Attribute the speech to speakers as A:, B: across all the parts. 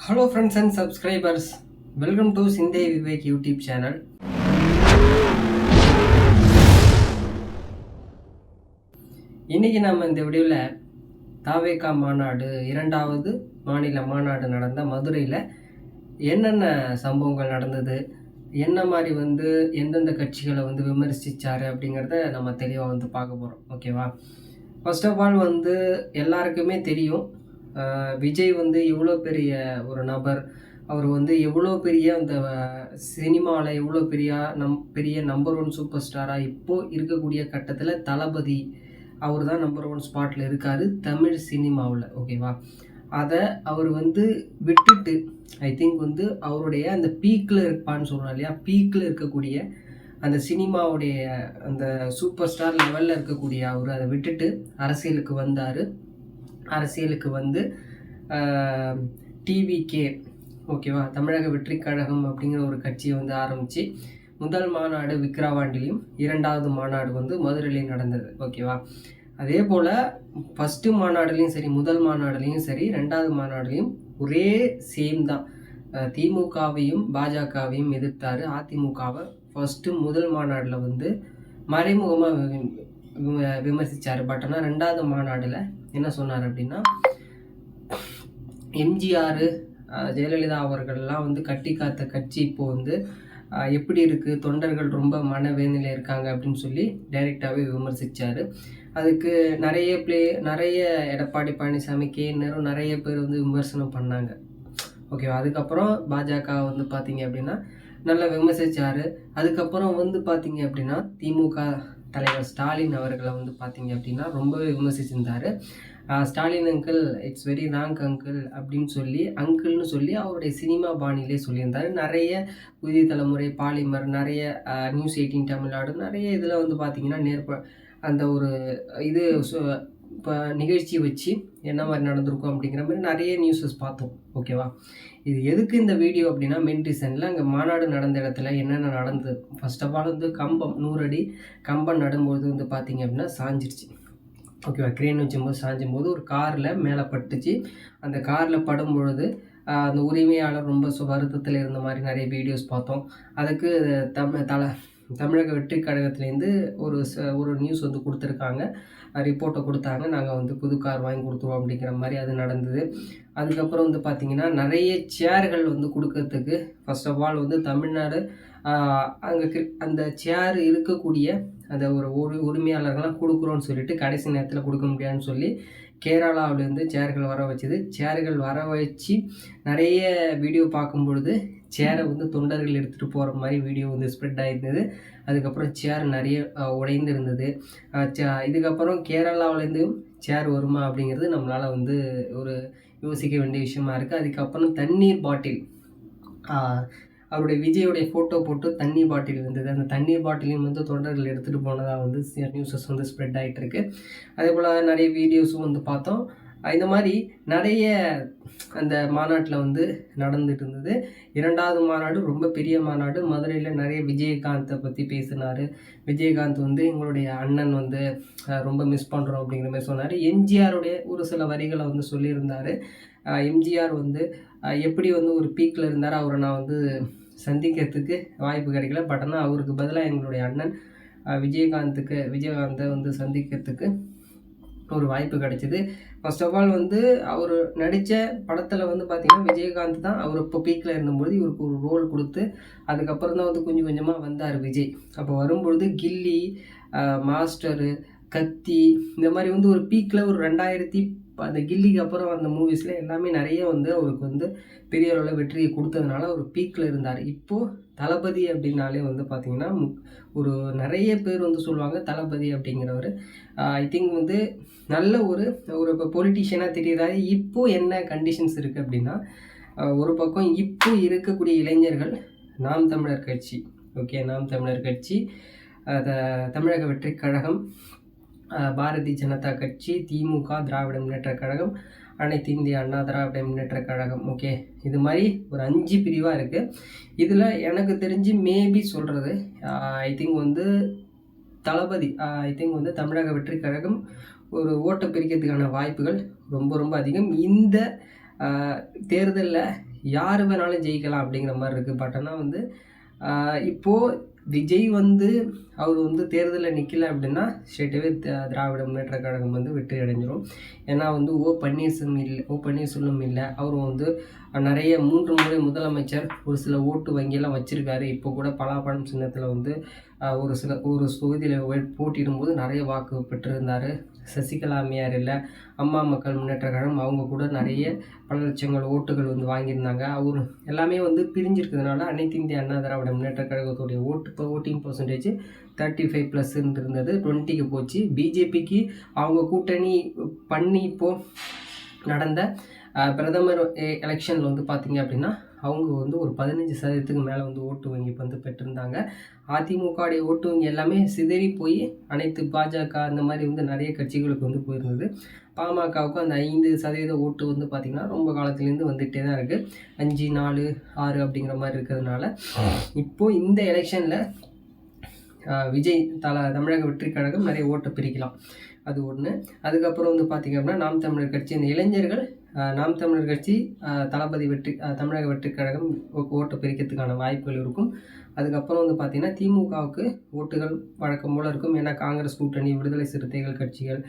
A: Hello friends and subscribers, welcome to Sindhe Vivek YouTube channel. இன்னைக்கு நம்ம இந்த வீடியோவில் தாவேகா மாநாடு இரண்டாவது மாநில மாநாடு நடந்த மதுரையில் என்னென்ன சம்பவங்கள் நடந்தது, என்ன மாதிரி எந்தெந்த கட்சிகளை விமர்சிச்சாரு அப்படிங்கிறத நம்ம தெளிவாக பார்க்க போகிறோம். ஓகேவா? ஃபர்ஸ்ட் ஆஃப் ஆல் எல்லாருக்குமே தெரியும், விஜய் எவ்வளோ பெரிய ஒரு நபர், அவர் எவ்வளோ பெரிய அந்த சினிமாவில் எவ்வளோ பெரிய நம்பர் ஒன் சூப்பர் ஸ்டாராக இப்போது இருக்கக்கூடிய கட்டத்தில் தளபதி அவர் தான் நம்பர் ஒன் ஸ்பாட்டில் இருக்கார் தமிழ் சினிமாவில். ஓகேவா? அதை அவர் விட்டுட்டு ஐ திங்க் அவருடைய அந்த பீக்கில் இருப்பான்னு சொல்கிறோம் இல்லையா, பீக்கில் இருக்கக்கூடிய அந்த சினிமாவுடைய அந்த சூப்பர் ஸ்டார் லெவலில் இருக்கக்கூடிய அவர் அதை விட்டுட்டு அரசியலுக்கு வந்தார். அரசியலுக்கு டிவிகே, ஓகேவா, தமிழக வெற்றி கழகம் அப்படிங்கிற ஒரு கட்சியை ஆரம்பித்து முதல் மாநாடு விக்கிரவாண்டிலையும் இரண்டாவது மாநாடு மதுரையிலையும் நடந்தது. ஓகேவா? அதே போல் ஃபஸ்ட்டு மாநாடுலேயும் சரி, முதல் மாநாடுலேயும் சரி, ரெண்டாவது மாநாடுலேயும் ஒரே சேம் தான். திமுகவையும் பாஜகவையும் எதிர்த்தார். அதிமுகவை ஃபஸ்ட்டு முதல் மாநாட்டில் மறைமுகமாக விமர்சித்தார். பட் ஆனால் ரெண்டாவது மாநாடில் என்ன சொன்னார் அப்படின்னா, எம்ஜிஆர் ஜெயலலிதா அவர்கள்லாம் கட்டி காத்த கட்சி இப்போது எப்படி இருக்குது, தொண்டர்கள் ரொம்ப மனவேதனையில் இருக்காங்க அப்படின்னு சொல்லி டைரெக்டாகவே விமர்சித்தார். அதுக்கு நிறைய எடப்பாடி பழனிசாமி, நேரு நிறைய பேர் விமர்சனம் பண்ணாங்க. ஓகேவா? அதுக்கப்புறம் பாஜக பார்த்தீங்க அப்படின்னா நல்லா விமர்சித்தார். அதுக்கப்புறம் பார்த்தீங்க அப்படின்னா திமுக தலைவர் ஸ்டாலின் அவர்களை பார்த்தீங்க அப்படின்னா ரொம்பவே விமர்சிச்சிருந்தார். Stalin uncle, it's very wrong uncle அப்படின்னு சொல்லி அங்கிள்னு சொல்லி அவருடைய சினிமா பாணியிலே சொல்லியிருந்தார். நிறைய புதிய தலைமுறை, பாலிமர், நிறைய நியூஸ் 18 தமிழ்நாடு, நிறைய இதில் பார்த்தீங்கன்னா அந்த ஒரு இது இப்போ நிகழ்ச்சி வச்சு என்ன மாதிரி நடந்திருக்கும் அப்படிங்கிற மாதிரி நிறைய நியூஸஸ் பார்த்தோம். ஓகேவா? இது எதுக்கு இந்த வீடியோ அப்படின்னா, மெயின் ரீசனில் அங்கே மாநாடு நடந்த இடத்துல என்னென்ன நடந்தது. ஃபர்ஸ்ட் ஆஃப் ஆல் கம்பம் 100 அடி கம்பம் நடும்போது பார்த்தீங்க அப்படின்னா சாஞ்சிருச்சு. ஓகேவா? கிரேன் வச்சும்போது சாஞ்சும்போது ஒரு காரில் மேலே பட்டுச்சு. அந்த காரில் படும்பொழுது அந்த உரிமையாளர் ரொம்ப வருத்தத்தில் இருந்த மாதிரி நிறைய வீடியோஸ் பார்த்தோம். அதுக்கு தமிழக வெற்றி கழகத்துலேருந்து ஒரு நியூஸ் கொடுத்துருக்காங்க, ரிப்போர்ட்டை கொடுத்தாங்க. நாங்கள் புது கார் வாங்கி கொடுத்துருவோம் அப்படிங்கிற மாதிரி அது நடந்தது. அதுக்கப்புறம் பார்த்திங்கன்னா நிறைய சேர்கள் கொடுக்கறதுக்கு ஃபர்ஸ்ட் ஆஃப் ஆல் தமிழ்நாடு அங்கே அந்த சேர் இருக்கக்கூடிய அந்த ஒரு உரிமையாளர்கள்லாம் கொடுக்குறோன்னு சொல்லிட்டு கடைசி நேரத்தில் கொடுக்க முடியாதுன்னு சொல்லி கேரளாவிலேருந்து சேர்கள் வர வச்சுது. சேர்கள் வர வச்சு நிறைய வீடியோ பார்க்கும் பொழுது சேரை தொண்டர்கள் எடுத்துகிட்டு போகிற மாதிரி வீடியோ ஸ்ப்ரெட் ஆகிருந்தது. அதுக்கப்புறம் சேர் நிறைய உடைந்திருந்தது. இதுக்கப்புறம் கேரளாவிலேருந்து சேர் வருமா அப்படிங்கிறது நம்மளால் ஒரு யோசிக்க வேண்டிய விஷயமா இருக்குது. அதுக்கப்புறம் தண்ணீர் பாட்டில், அவருடைய விஜயோடைய ஃபோட்டோ போட்டு தண்ணீர் பாட்டில் இருந்தது. அந்த தண்ணீர் பாட்டிலையும் தொண்டர்கள் எடுத்துகிட்டு போனதாக நியூஸஸ் ஸ்ப்ரெட் ஆகிட்டு இருக்கு. அதே போல் நிறைய வீடியோஸும் பார்த்தோம். இந்த மாதிரி நிறைய அந்த மாநாட்டில் நடந்துட்டு இருந்தது. இரண்டாவது மாநாடு ரொம்ப பெரிய மாநாடு. மதுரையில் நிறைய விஜயகாந்தை பற்றி பேசினார். விஜயகாந்த் எங்களுடைய அண்ணன் ரொம்ப மிஸ் பண்ணுறோம் அப்படிங்கிற மாதிரி சொன்னார். எம்ஜிஆருடைய ஒரு சில வரிகளை சொல்லியிருந்தார். எம்ஜிஆர் எப்படி ஒரு பீக்கில் இருந்தார், அவரை நான் சந்திக்கிறதுக்கு வாய்ப்பு கிடைக்கல. பட் ஆனால் அவருக்கு பதிலாக எங்களுடைய அண்ணன் விஜயகாந்தை சந்திக்கிறதுக்கு ஒரு வாய்ப்பு கிடைச்சிது. ஃபர்ஸ்ட் ஆஃப் ஆல் அவர் நடித்த படத்தில் பார்த்திங்கன்னா விஜயகாந்த் தான் அவர் இப்போ பீக்கில் இருந்தபோது இவருக்கு ஒரு ரோல் கொடுத்து அதுக்கப்புறம் தான் கொஞ்சம் கொஞ்சமாக வந்தார் விஜய். அப்போ வரும்பொழுது கில்லி, மாஸ்டரு, கத்தி, இந்த மாதிரி ஒரு பீக்கில் ஒரு 2000 அந்த கில்லிக்கு அப்புறம் அந்த மூவிஸில் எல்லாமே நிறைய அவருக்கு பெரிய அளவில் வெற்றியை கொடுத்ததுனால அவர் பீக்கில் இருந்தார். இப்போது தளபதி அப்படின்னாலே பார்த்திங்கன்னா ஒரு நிறைய பேர் சொல்லுவாங்க தளபதி அப்படிங்கிறவர் ஐ திங்க் நல்ல ஒரு இப்போ பொலிட்டிஷியனாக தெரியுறாரு. இப்போது என்ன கண்டிஷன்ஸ் இருக்குது அப்படின்னா, ஒரு பக்கம் இப்போ இருக்கக்கூடிய இளைஞர்கள் நாம் தமிழர் கட்சி, ஓகே, நாம் தமிழர் கட்சி, தமிழக வெற்றி கழகம், பாரதிய ஜனதா கட்சி, திமுக, திராவிட முன்னேற்ற கழகம், அனைத்து இந்திய அண்ணா திராவிட முன்னேற்ற கழகம், ஓகே, இது மாதிரி ஒரு 5 பிரிவாக இருக்குது. இதில் எனக்கு தெரிஞ்சு மேபி சொல்கிறது I think Thalapathy, I think தமிழக வெற்றி கழகம் ஒரு ஓட்டை பிரிக்கிறதுக்கான வாய்ப்புகள் ரொம்ப ரொம்ப அதிகம். இந்த தேர்தலில் யார் வேணாலும் ஜெயிக்கலாம் அப்படிங்கிற மாதிரி இருக்குது. பட் ஆனால் வந்து இப்போது விஜய் வந்து அவர் வந்து தேர்தலில் நிற்கல அப்படின்னா ஸ்ட்ரெயிட்டாகவே திராவிட முன்னேற்ற கழகம் வந்து வெற்றி அடைஞ்சிரும். ஏன்னா வந்து ஓ பன்னீர்செல்வம் இல்லை, அவரும் வந்து நிறைய 3 முறை முதலமைச்சர், ஒரு சில ஓட்டு வங்கியெல்லாம் வச்சுருக்காரு. இப்போ கூட பலாப்பழம் சின்னத்தில் வந்து ஒரு தொகுதியில் போட்டியிடும்போது நிறைய வாக்கு பெற்றிருந்தார். சசிகலா அம்மையார் இல்லை, அம்மா மக்கள் முன்னேற்ற கழகம், அவங்க கூட நிறைய பல லட்சங்கள் ஓட்டுகள் வந்து வாங்கியிருந்தாங்க. அவர் எல்லாமே வந்து பிரிஞ்சிருக்கிறதுனால அனைத்து இந்திய அண்ணா திராவிட முன்னேற்ற கழகத்துடைய ஓட்டிங் பர்சன்டேஜ் 35+ இருந்தது, 20க்கு போச்சு. பிஜேபிக்கு அவங்க கூட்டணி பண்ணி இப்போது நடந்த பிரதமர் எலெக்ஷனில் வந்து பார்த்திங்க அப்படின்னா அவங்க வந்து ஒரு 15% மேலே வந்து ஓட்டு வங்கி வந்து பெற்றிருந்தாங்க. அதிமுகவுடைய ஓட்டு வங்கி எல்லாமே சிதறி போய் அனைத்து பாஜக அந்த மாதிரி வந்து நிறைய கட்சிகளுக்கு வந்து போயிருந்தது. பாமகவுக்கு அந்த 5% ஓட்டு வந்து பார்த்திங்கன்னா ரொம்ப காலத்துலேருந்து வந்துகிட்டே தான் இருக்குது. 5, 4, 6 அப்படிங்கிற மாதிரி இருக்கிறதுனால இப்போது இந்த எலெக்ஷனில் விஜய் தமிழக வெற்றி கழகம் நிறைய ஓட்டை பிரிக்கலாம், அது ஒன்று. அதுக்கப்புறம் வந்து பார்த்திங்க அப்படின்னா நாம் தமிழர் கட்சி, இந்த இளைஞர்கள் நாம் தமிழர் கட்சி தமிழக வெற்றி கழகம் ஓட்டை பிரிக்கிறதுக்கான வாய்ப்புகள் இருக்கும். அதுக்கப்புறம் வந்து பார்த்திங்கன்னா திமுகவுக்கு ஓட்டுகள் வழக்கம் போல் இருக்கும். ஏன்னா காங்கிரஸ் கூட்டணி, விடுதலை சிறுத்தைகள் கட்சிகள்,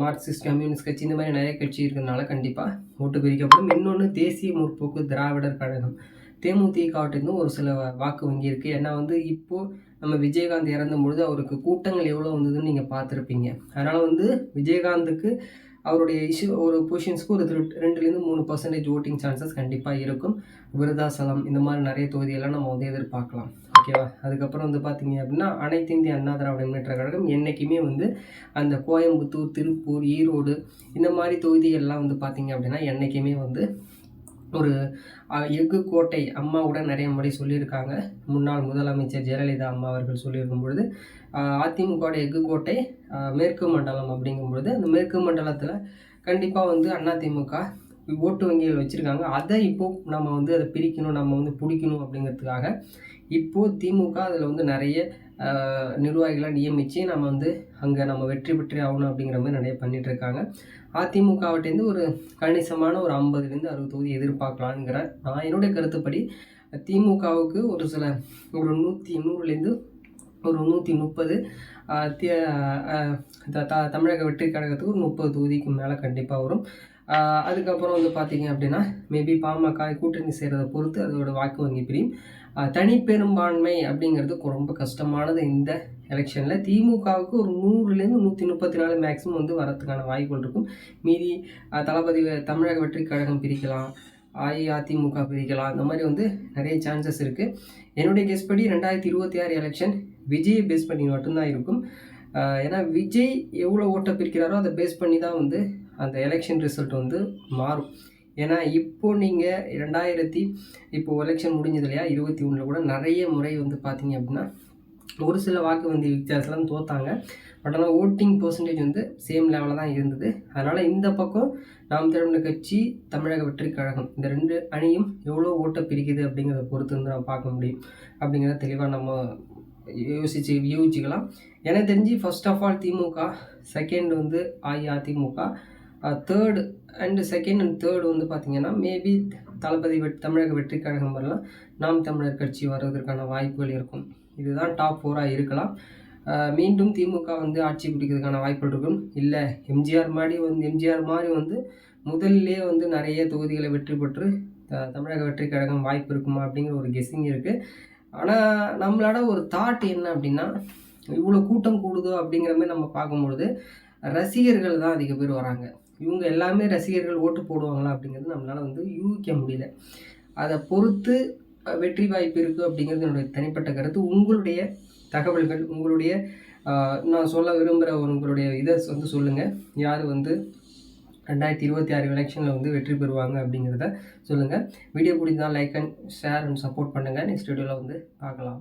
A: மார்க்சிஸ்ட் கம்யூனிஸ்ட் கட்சி, இந்த மாதிரி நிறைய கட்சி இருக்கிறதுனால கண்டிப்பாக ஓட்டு பிரிக்கப்படும். இன்னொன்று தேசிய முற்போக்கு திராவிடர் கழகம், தேமுதிகவிட்டேருந்தும் ஒரு சில வாக்கு வங்கி இருக்குது. ஏன்னா வந்து இப்போது நம்ம விஜயகாந்த் இறந்தபொழுது அவருக்கு கூட்டங்கள் எவ்வளோ வந்ததுன்னு நீங்கள் பார்த்துருப்பீங்க. அதனால் வந்து விஜயகாந்துக்கு அவருடைய ஒரு பொசிஷன்ஸ்க்கு ஒரு 2-3% ஓட்டிங் சான்சஸ் கண்டிப்பாக இருக்கும். விருதாசலம் இந்த மாதிரி நிறைய தொகுதியெல்லாம் நம்ம வந்து எதிர்பார்க்கலாம். ஓகேவா? அதுக்கப்புறம் வந்து பார்த்திங்க அப்படின்னா அனைத்து இந்திய அண்ணா திராவிட முன்னேற்ற கழகம் என்றைக்குமே வந்து அந்த கோயம்புத்தூர், திருப்பூர், ஈரோடு இந்த மாதிரி தொகுதிகள்லாம் வந்து பார்த்திங்க அப்படின்னா என்றைக்குமே வந்து ஒரு எஃகு கோட்டை. அம்மாவுடன் நிறைய முறை சொல்லியிருக்காங்க. முன்னாள் முதலமைச்சர் ஜெயலலிதா அம்மா அவர்கள் சொல்லியிருக்கும் பொழுது அதிமுகவோட எஃகு கோட்டை மேற்கு மண்டலம் அப்படிங்கும்பொழுது அந்த மேற்கு மண்டலத்தில் கண்டிப்பாக வந்து அதிமுக ஓட்டு வங்கிகள் வச்சுருக்காங்க. அதை இப்போது நம்ம வந்து அதை பிரிக்கணும், நம்ம வந்து பிடிக்கணும் அப்படிங்கிறதுக்காக இப்போது திமுக அதில் வந்து நிறைய நிர்வாகிகளாக நியமித்து நம்ம வந்து அங்கே நம்ம வெற்றி பெற்றே ஆகணும் அப்படிங்கிற மாதிரி நிறைய பண்ணிகிட்ருக்காங்க. அதிமுகவிட்டேருந்து ஒரு கணிசமான ஒரு 50-60 தொகுதி எதிர்பார்க்கலாங்கிற நான் என்னுடைய கருத்துப்படி. திமுகவுக்கு ஒரு 100-100லேருந்து ஒரு 130, தமிழக வெற்றி கழகத்துக்கு ஒரு 30 தொகுதிக்கு மேலே கண்டிப்பாக வரும். அதுக்கப்புறம் வந்து பார்த்திங்க அப்படின்னா மேபி பாமக கூட்டணி செய்கிறத பொறுத்து அதோட வாக்கு வங்கி பிரியும். தனிப்பெரும்பான்மை அப்படிங்கிறது ரொம்ப கஷ்டமானது இந்த எலெக்ஷனில். திமுகவுக்கு ஒரு 100லேருந்து 134 மேக்ஸிமம் வந்து வரத்துக்கான வாய்ப்புகள் இருக்கும். மீதி தளபதி தமிழக வெற்றி கழகம் பிரிக்கலாம், அஇஅதிமுக பிரிக்கலாம், அந்த மாதிரி வந்து நிறைய சான்சஸ் இருக்குது. என்னுடைய கெஸ் படி 2026 எலெக்ஷன் விஜயை பேஸ் பண்ணி மட்டும்தான் இருக்கும். ஏன்னா விஜய் எவ்வளோ ஓட்டை பிரிக்கிறாரோ அதை பேஸ் பண்ணி தான் வந்து அந்த எலெக்ஷன் ரிசல்ட் வந்து மாறும். ஏன்னா இப்போது நீங்கள் இப்போ எலெக்ஷன் முடிஞ்சது இல்லையா, 21 கூட நிறைய முறை வந்து பார்த்தீங்க அப்படின்னா ஒரு சில வாக்கு வங்கி வித்தியாசம்லாம் தோற்றாங்க. பட் ஆனால் ஓட்டிங் பர்சன்டேஜ் வந்து சேம் லெவலில் தான் இருந்தது. அதனால் இந்த பக்கம் நாம் தமிழர் கட்சி, தமிழக வெற்றி கழகம், இந்த 2 அணியும் எவ்வளோ ஓட்டை பிரிக்குது அப்படிங்கிறத பொறுத்து வந்து நம்ம பார்க்க முடியும். அப்படிங்கிறத தெளிவாக நம்ம யூகிச்சிக்கலாம். எனக்கு தெரிஞ்சு first of all DMK, second வந்து அஇஅதிமுக, தேர்டு அண்ட் தேர்டு வந்து பார்த்திங்கன்னா மேபி தளபதி தமிழக வெற்றி கழகம் வரலாம், நாம் தமிழர் கட்சி வர்றதற்கான வாய்ப்புகள் இருக்கும். இதுதான் டாப் 4ஆக இருக்கலாம். மீண்டும் திமுக வந்து ஆட்சி பிடிக்கிறதுக்கான வாய்ப்புகள் இருக்கும். இல்லை எம்ஜிஆர் மாதிரி வந்து முதல்லே வந்து நிறைய தொகுதிகளை வெற்றி பெற்று தமிழக வெற்றி கழகம் வாய்ப்பு இருக்குமா அப்படிங்கிற ஒரு கெஸ்ஸிங் இருக்குது. ஆனால் நம்மளோட ஒரு தாட் என்ன அப்படின்னா, இவ்வளோ கூட்டம் கூடுதோ அப்படிங்கிற மாதிரி நம்ம பார்க்கும்பொழுது ரசிகர்கள் தான் அதிக பேர் வராங்க. இவங்க எல்லாமே ரசிகர்கள் ஓட்டு போடுவாங்களா அப்படிங்கிறது நம்மளால் வந்து யூகிக்க முடியல. அதை பொறுத்து வெற்றி வாய்ப்பு இருக்குது அப்படிங்கிறது என்னுடைய தனிப்பட்ட கருத்து. உங்களுடைய தகவல்கள், உங்களுடைய நான் சொல்ல விரும்புகிற உங்களுடைய இதை வந்து சொல்லுங்கள். யார் வந்து 2026 எலெக்ஷனில் வந்து வெற்றி பெறுவாங்க அப்படிங்கிறத சொல்லுங்கள். வீடியோ பிடிச்சிருந்தால் like and share and support பண்ணுங்கள். நெக்ஸ்ட் வீடியோவில் வந்து பார்க்கலாம்.